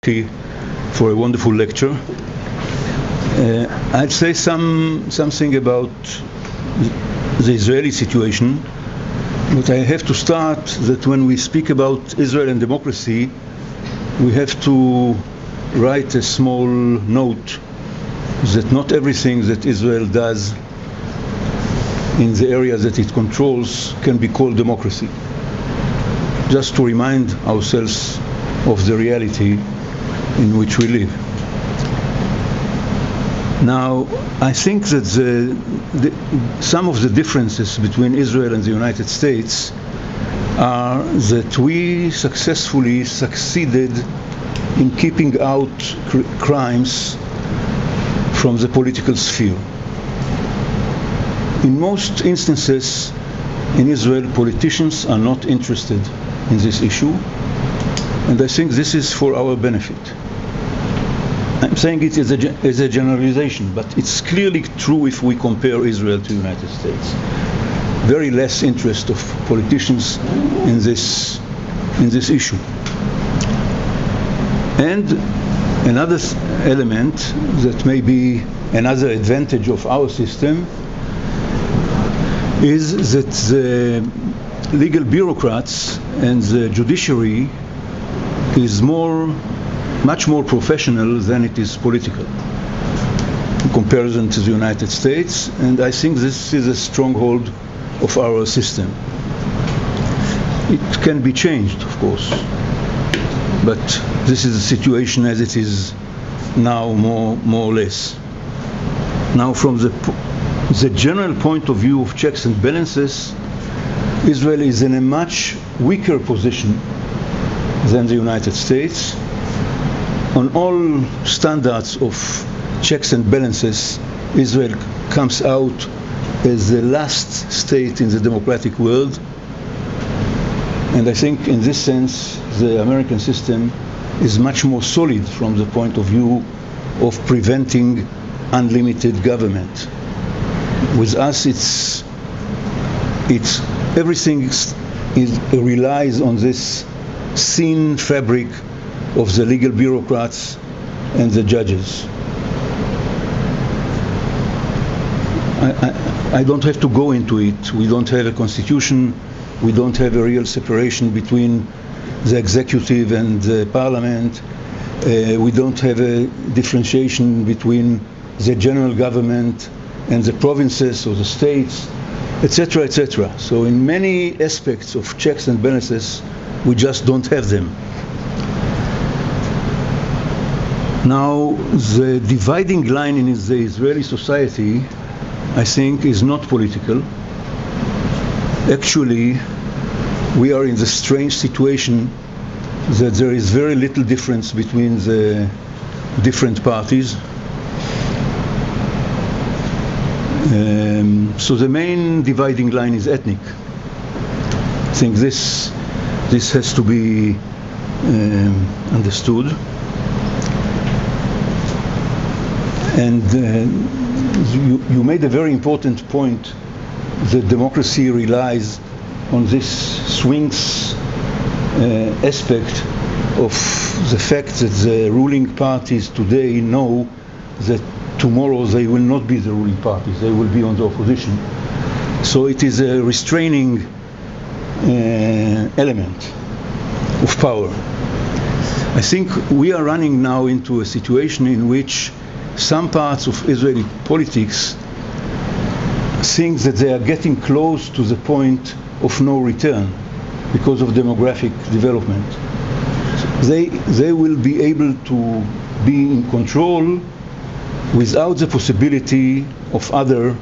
for a wonderful lecture. I'd say something about the Israeli situation, but I have to start that when we speak about Israel and democracy, we have to write a small note that not everything that Israel does in the areas that it controls can be called democracy. Just to remind ourselves of the reality in which we live. Now, I think that some of the differences between Israel and the United States are that we succeeded in keeping out crimes from the political sphere. In most instances in Israel, politicians are not interested in this issue, and I think this is for our benefit. I'm saying it as a generalization, but it's clearly true if we compare Israel to the United States. Very less interest of politicians in this issue. And another element that may be another advantage of our system is that the legal bureaucrats and the judiciary is much more professional than it is political in comparison to the United States, and I think this is a stronghold of our system. It can be changed, of course, but this is the situation as it is now, more or less. Now, from the general point of view of checks and balances, Israel is in a much weaker position than the United States. On all standards of checks and balances, Israel comes out as the last state in the democratic world. And I think in this sense, the American system is much more solid from the point of view of preventing unlimited government. With us, everything relies on this thin fabric of the legal bureaucrats and the judges. I don't have to go into it. We don't have a constitution. We don't have a real separation between the executive and the parliament. We don't have a differentiation between the general government and the provinces or the states, etc., etc. So in many aspects of checks and balances, we just don't have them. Now, the dividing line in the Israeli society, I think, is not political. Actually, we are in the strange situation that there is very little difference between the different parties. So the main dividing line is ethnic. I think this has to be understood. And you made a very important point that democracy relies on this swings aspect of the fact that the ruling parties today know that tomorrow they will not be the ruling parties, they will be on the opposition. So it is a restraining element of power. I think we are running now into a situation in which some parts of Israeli politics think that they are getting close to the point of no return because of demographic development. They will be able to be in control without the possibility of others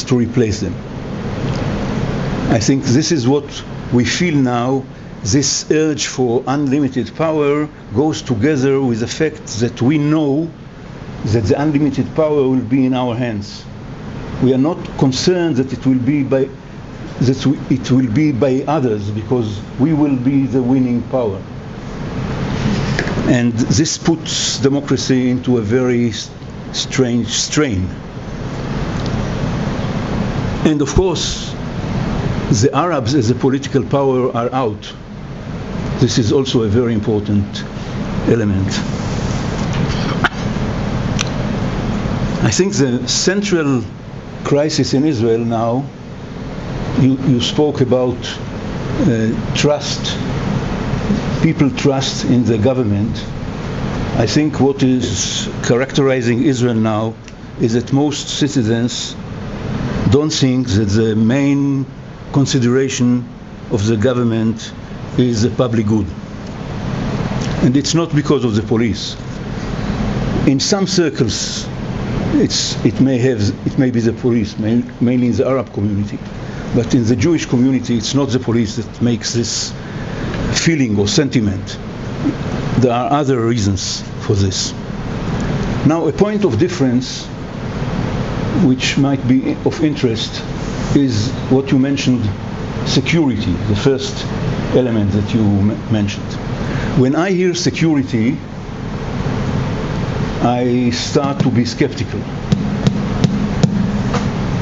to replace them. I think this is what we feel now. This urge for unlimited power goes together with the fact that we know that the unlimited power will be in our hands. We are not concerned that it will be by others, because we will be the winning power. And this puts democracy into a very strange strain. And of course, the Arabs as a political power are out. This is also a very important element. I think the central crisis in Israel now, you spoke about trust, people trust in the government. I think what is characterizing Israel now is that most citizens don't think that the main consideration of the government is the public good. And it's not because of the police. In some circles, it may be the police, mainly in the Arab community. But in the Jewish community, it's not the police that makes this feeling or sentiment. There are other reasons for this. Now, a point of difference which might be of interest is what you mentioned, security, the first element that you mentioned. When I hear security, I start to be skeptical,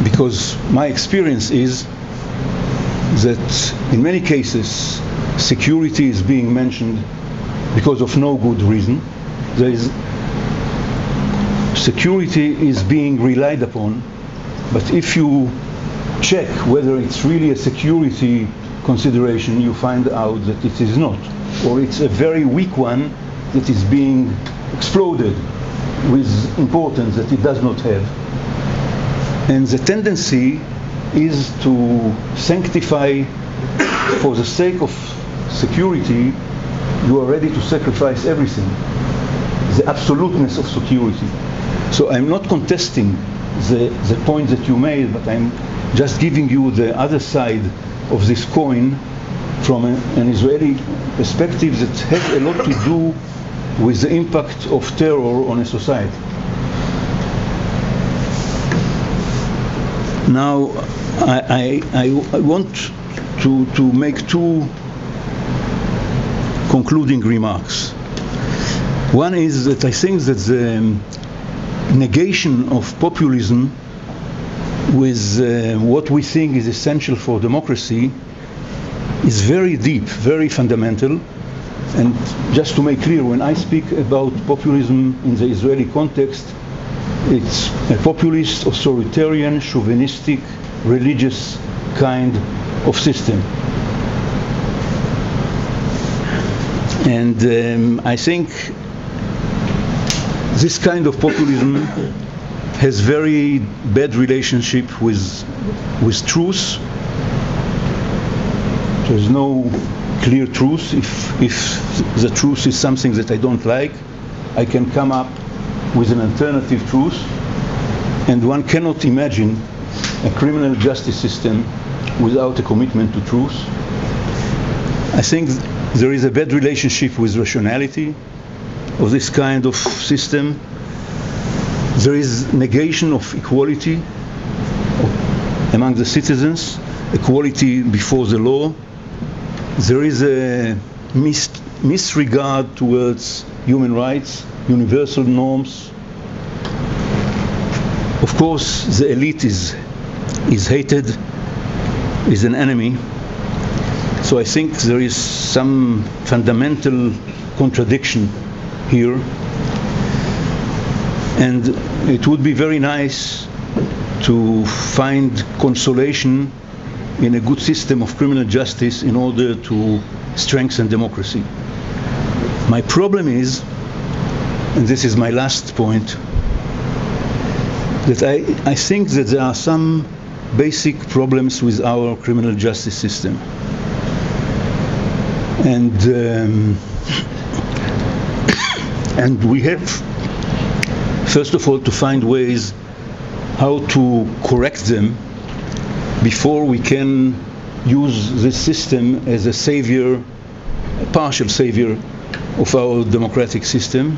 because my experience is that in many cases security is being mentioned because of no good reason. Security is being relied upon, but if you check whether it's really a security consideration, you find out that it is not, or it's a very weak one that is being exploded with importance that it does not have. And the tendency is to sanctify, for the sake of security, you are ready to sacrifice everything, the absoluteness of security. So I'm not contesting the point that you made, but I'm just giving you the other side of this coin from an Israeli perspective that has a lot to do with the impact of terror on a society. Now, I want to make two concluding remarks. One is that I think that the negation of populism with what we think is essential for democracy is very deep, very fundamental. And just to make clear, when I speak about populism in the Israeli context, it's a populist, authoritarian, chauvinistic, religious kind of system. And I think this kind of populism has very bad relationship with truth. There's no clear truth. If the truth is something that I don't like, I can come up with an alternative truth, and one cannot imagine a criminal justice system without a commitment to truth. I think there is a bad relationship with rationality of this kind of system. There is negation of equality among the citizens, equality before the law. There is a misregard towards human rights, universal norms. Of course, the elite is hated, is an enemy. So I think there is some fundamental contradiction here. And it would be very nice to find consolation in a good system of criminal justice in order to strengthen democracy. My problem is, and this is my last point, that I think that there are some basic problems with our criminal justice system. And we have, first of all, to find ways how to correct them before we can use this system as a savior, a partial savior of our democratic system.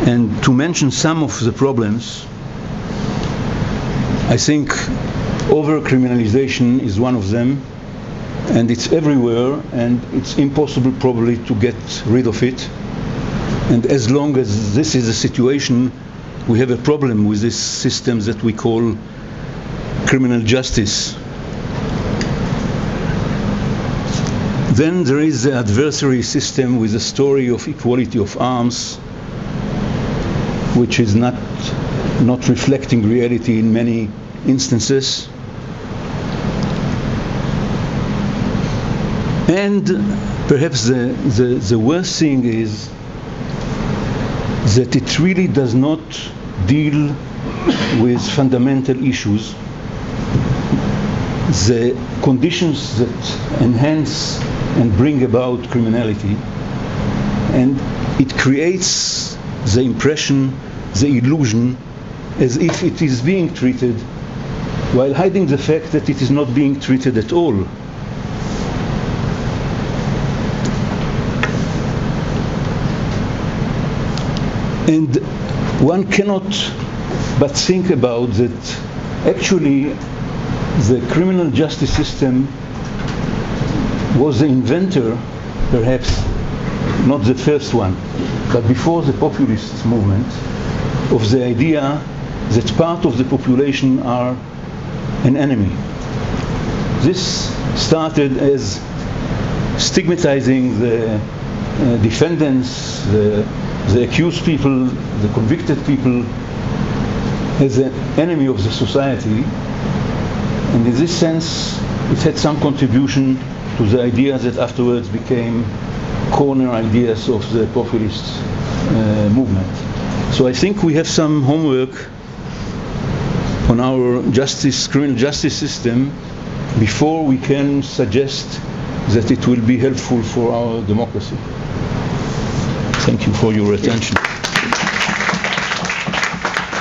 And to mention some of the problems, I think over-criminalization is one of them, and it's everywhere, and it's impossible probably to get rid of it. And as long as this is the situation, we have a problem with this system that we call criminal justice. Then there is the adversary system with a story of equality of arms, which is not reflecting reality in many instances. And perhaps the worst thing is that it really does not deal with fundamental issues, the conditions that enhance and bring about criminality, and it creates the impression, the illusion, as if it is being treated, while hiding the fact that it is not being treated at all. And one cannot but think about that actually the criminal justice system was the inventor, perhaps not the first one, but before the populist movement, of the idea that part of the population are an enemy. This started as stigmatizing the defendants, the accused people, the convicted people, as an enemy of the society, and in this sense it had some contribution to the idea that afterwards became corner ideas of the populist movement. So I think we have some homework on our criminal justice system before we can suggest that it will be helpful for our democracy. Thank you for your attention.